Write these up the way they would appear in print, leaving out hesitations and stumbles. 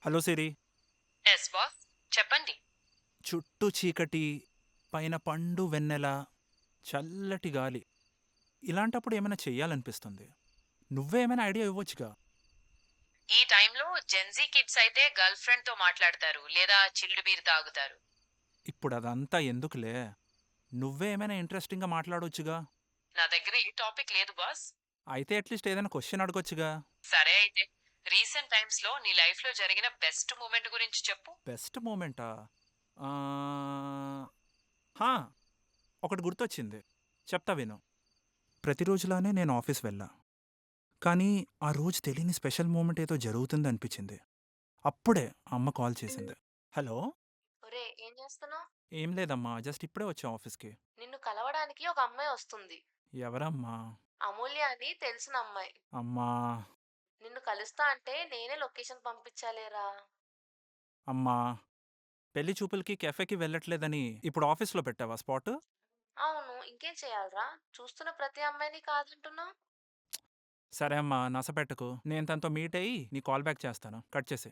Hello సిరి. Yes boss. చెప్పండి. చుట్టూ చీకటి, పైన పండు వెన్నెల, చల్లటి గాలి. ఇలాంటప్పుడు ఏమైనా చెయ్యాలనిపిస్తుంది. నువ్వే ఏమైనా ఐడియా ఇవ్వొచ్చుగా. ఈ టైంలో జెన్జీ కిడ్స్ అయితే గర్ల్ ఫ్రెండ్ తో మాట్లాడతారు లేదా చిల్డ్ బీర్ తాగుతారు. ఇప్పుడు అదంతా ఎందుకులే. నువ్వే ఏమైనా ఇంట్రెస్టింగ్గా మాట్లాడొచ్చుగా. నా దగ్గర ఈ టాపిక్ లేదు బాస్. అయితే అట్లీస్ట్ ఏదైనా క్వశ్చన్ అడగొచ్చుగా. సరే అయితే, రీసెంట్ టైమ్స్ లో నీ లైఫ్ లో జరిగిన బెస్ట్ మూమెంట్ గురించి చెప్పు. బెస్ట్ మూమెంటా? ఆ, హా, ఒకటి గుర్తొచ్చింది. చెప్తా విను. ప్రతిరోజులానే నేను ఆఫీస్ వెళ్ళా. కానీ ఆ రోజు తెలియని స్పెషల్ మూమెంట్ ఏదో జరుగుతుందనిపించింది. అప్పుడే అమ్మ కాల్ చేసింది. హలో. ఒరే, ఏం చేస్తున్నావు? ఏం లేదమ్మా, జస్ట్ ఇప్పుడే వచ్చా ఆఫీస్కి. నిన్ను కలవడానికి ఒక అమ్మాయి వస్తుంది. ఎవరమ్మా? అమూల్య అని తెలిసిన అమ్మాయి. అమ్మా. నిన్ను కలుస్తా అంటే నేనే లొకేషన్ పంపించాలేరా. అమ్మా. పెళ్లి చూపులకి కెఫేకి వెళ్ళట్లేదని ఇప్పుడు ఆఫీస్లో పెట్టావా స్పాట్? అవును, ఇంకేం చేయాలరా? చూస్తున్న ప్రతి అమ్మాయిని కాదంటున్నావు. సరే అమ్మా, నసపెట్టకు. నేను తనతో మీట్ అయ్యి నీ కాల్ బ్యాక్ చేస్తాను. కట్ చేసి.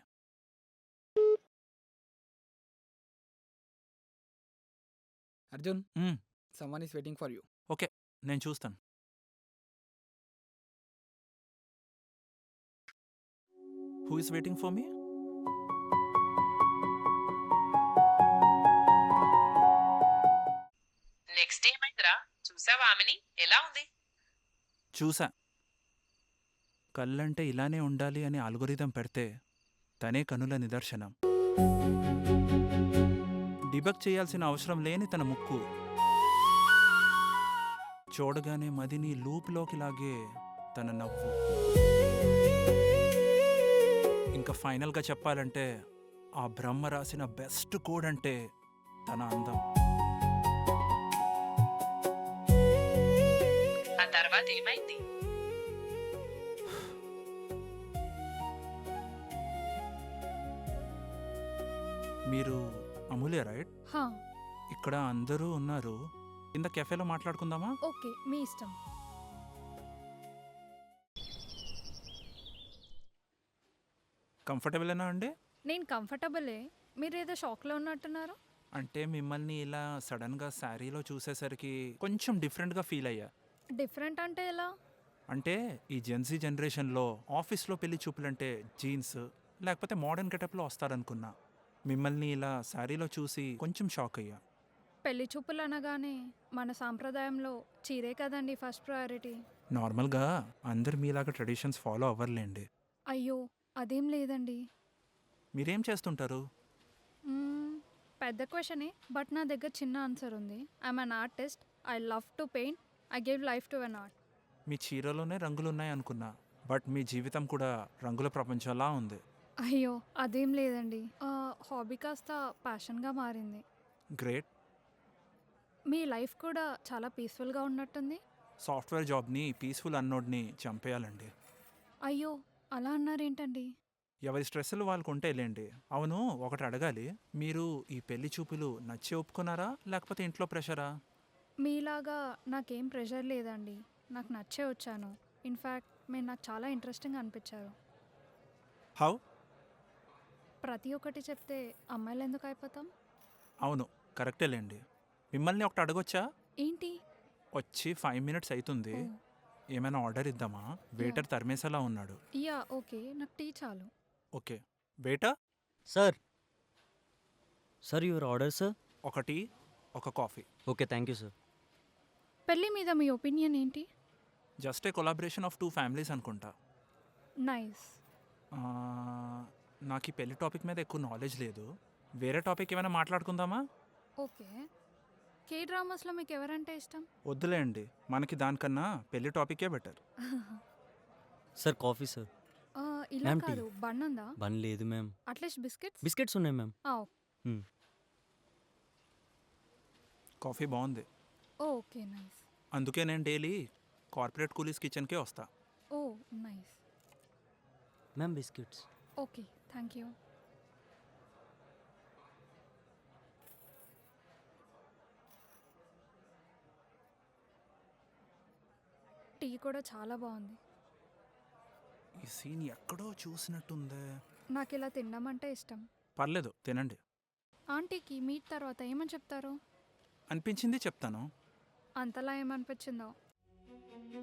Arjun, someone is waiting for you. Okay, నేను చూస్తాను. Who is waiting for me? Next ఏమైందిరా? చూసావా ఆమెని? ఎలా ఉంది? చూసా. కళ్ళంటే ఇలానే ఉండాలి అని అల్గోరిథం పెడితే తనే కనుల నిదర్శనం. డిబక్ చేయాల్సిన అవసరం లేని తన ముక్కు చూడగానే మదిని లూప్లోకి లాగే తన నవ్వు. ఇంకా ఫైనల్గా చెప్పాలంటే ఆ బ్రహ్మ రాసిన బెస్ట్ కోడ్ అంటే తన అందం. ఆ తర్వాత ఏమైంది? మీరు అమూల్య రైట్? హా, ఇక్కడ అందరూ ఉన్నారు. కింద కెఫేలో మాట్లాడుకుందామా? ఓకే, మీ ఇష్టం. కంఫర్టబుల్నా అండి? నేను కంఫర్టబులే. మీరేదో షాక్లో ఉన్నట్టున్నారు. అంటే మిమ్మల్ని ఇలా సడన్గా శారీలో చూసేసరికి కొంచెం డిఫరెంట్గా ఫీల్ అయ్యా. డిఫరెంట్ అంటే ఎలా? అంటే ఈ జెన్సీ జనరేషన్లో ఆఫీస్లో పెళ్లి చూపులంటే జీన్స్ లేకపోతే మోడర్న్ గెటప్లో వస్తారనుకున్నా. మిమ్మల్ని ఇలా శారీలో చూసి కొంచెం షాక్ అయ్యా. పెళ్లి చూపులు అనగానే మన సాంప్రదాయంలో చీరే కదండి ఫస్ట్ ప్రయారిటీ. నార్మల్గా అందరు మీలాగా ట్రెడిషన్స్ ఫాలో అవ్వర్లేండి. అయ్యో, అదేం లేదండి. మీరేం చేస్తుంటారు? మ్మ్, పెద్ద క్వశ్చనే, బట్ నా దగ్గర చిన్న ఆన్సర్ ఉంది. I'm an artist. I love to paint. I give life to an art. మీ చీరలోనే రంగులున్నాయి అనుకున్నా, బట్ మీ జీవితం కూడా రంగుల ప్రపంచంలా ఉంది. అయ్యో, అదేం లేదండి. హాబీ కాస్త ప్యాషన్గా మారింది. గ్రేట్. మీ లైఫ్ కూడా చాలా పీస్ఫుల్గా ఉన్నట్టుంది. సాఫ్ట్వేర్ జాబ్ని పీస్ఫుల్ అన్నోడ్ని చంపేయాలండి. అయ్యో, అలా అన్నారేంటండి? ఎవరి స్ట్రెస్సులు వాళ్ళకు ఉంటేలేండి. అవును, ఒకటి అడగాలి. మీరు ఈ పెళ్లి చూపులు నచ్చి ఒప్పుకున్నారా లేకపోతే ఇంట్లో ప్రెషరా? మీలాగా నాకేం ప్రెషర్ లేదండి. నాకు నచ్చే వచ్చాను. ఇన్ఫ్యాక్ట్ మీరు నాకు చాలా ఇంట్రెస్టింగ్ అనిపించారు. హౌ? ప్రతి ఒక్కటి చెప్తే అమ్మాయిలు ఎందుకు అయిపోతాం? అవును, కరెక్టేలేండి. మిమ్మల్ని ఒకటి అడగొచ్చా? ఏంటి? వచ్చి 5 మినిట్స్ అవుతుంది. ఓ, ఏమైనా ఆర్డర్ ఇద్దామా? వెయిటర్ తరిమేసేలా ఉన్నాడు. యా ఓకే, నాకు టీ చాలు. Okay. Waiter, Sir. Sir, your order, sir? ఒక టీ, ఒక coffee. Okay, thank you, sir. పెళ్ళి మీద మీ ఒపీనియన్ ఏంటి? Just a collaboration of 2 families అనుకుంటా. నైస్. ఆ, నాకు ఈ పెళ్లి టాపిక్ మీద ఎక్కువ నాలెడ్జ్ లేదు. వేరే టాపిక్ ఏమైనా మాట్లాడుకుందామా? ఓకే, కే డ్రామాస్లో మీకు ఎవరంటే ఇష్టం? వద్దులేండి, మనకి దానికన్నా పెళ్లి టాపికే బెటర్. Sir, coffee, sir. ఇలా Ma'am, tea. కాదు, బన్ ఉందా? Bun లేదు మ్యామ్. At least biscuits. బిస్కెట్స్ ఉన్నాయి మ్యామ్. కాఫీ బాగుంది. Okay, nice. అందుకే నేను డైలీ కార్పొరేట్ కూలీస్ కిచెన్కే వస్తా. Oh, nice. Ma'am biscuits. Okay, thank you. Tea కూడా చాలా బాగుంది. ఈ సీన్ ఎక్కడో చూసినట్టుందే. నాకు ఇలా తినడం అంటే ఇష్టం. పర్లేదు తినండి. ఆంటీకి మీట్ తర్వాత ఏమని చెప్తారు? అనిపించింది చెప్తాను. అంతలా ఏమనిపించిందో?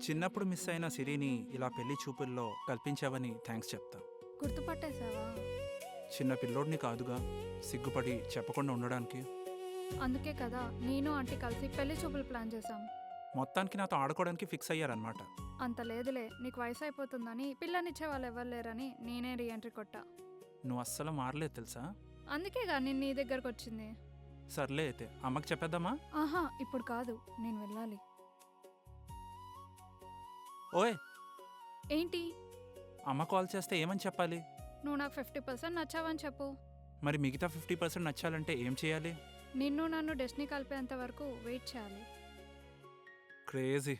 చిన్నప్పుడు మిస్ అయిన సిరిని ఇలా పెళ్లి చూపుల్లో కల్పించావని థ్యాంక్స్ చెప్తా. గుర్తుపట్టేశావా? చిన్న పిల్లోడిని కాదుగా సిగ్గుపడి చెప్పకుండా ఉండడానికి. అందుకే కదా నేను ఆంటీ కలిసి పెళ్లి చూపులు ప్లాన్ చేశాం. మొత్తానికి నాతో ఆడుకోవడానికి ఫిక్స్ అయ్యారనమాట. అంత లేదులే, నీకు వయసు అయిపోతుందని పిల్లనిచ్చే వాళ్ళు ఎవరు లేరని నేనే రీఎంట్రీ కొట్టా. నువ్వు అస్సలు మారలేదు తెలుసా. అందుకేగా నేను నీ దగ్గరకు వచ్చింది. సర్లే అయితే అమ్మకి చెప్పేద్దామా? ఆహా, ఇప్పుడు కాదు, నేను వెళ్ళాలి. ఓయ్, ఏంటి? అమ్మ కాల్ చేస్తే ఏమని చెప్పాలి? నువ్వు నాకు 50% నచ్చావని చెప్పు. మరి మిగతా 50% నచ్చాలంటే ఏం చేయాలి? నిన్ను నన్ను డెస్టినీ కలిపేంత వరకు వెయిట్ చేయాలి. క్రేజీ.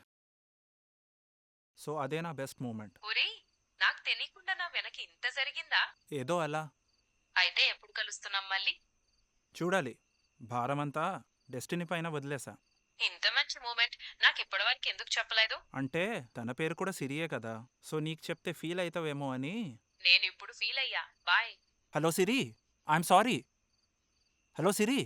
సో అదే నా బెస్ట్ మూమెంట్. ఒరేయ్, నాకు తెలియకుండా నా వెనక ఇంత జరిగిందా? ఏదో అలా. అయితే ఎప్పుడు కలుస్తున్నాం మళ్ళీ? చూడాలి. భారమంతా డెస్టినీ పైన వదిలేసా. ఇంత మంచి మూమెంట్ నాకు ఇప్పటివరకు ఎందుకు చెప్పలేదు? అంటే తన పేరు కూడా సిరియే కదా, సో నీకు చెప్తే ఫీల్ అవుతావేమో అని. నేను ఇప్పుడు ఫీల్ అయ్యా. Bye. Hello Siri, I'm sorry. Hello Siri.